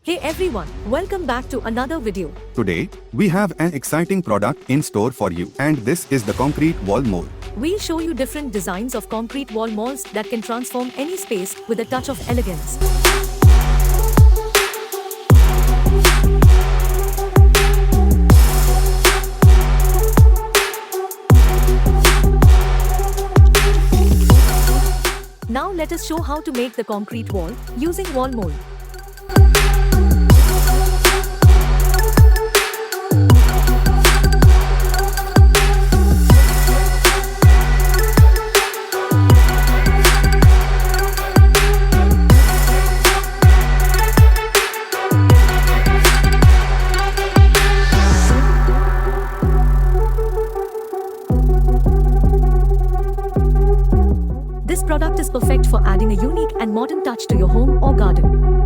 Hey everyone, welcome back to another video. Today, we have an exciting product in store for you, and this is the concrete wall mold. We'll show you different designs of concrete wall molds that can transform any space with a touch of elegance. Now let us show how to make the concrete wall using wall mold. This product is perfect for adding a unique and modern touch to your home or garden.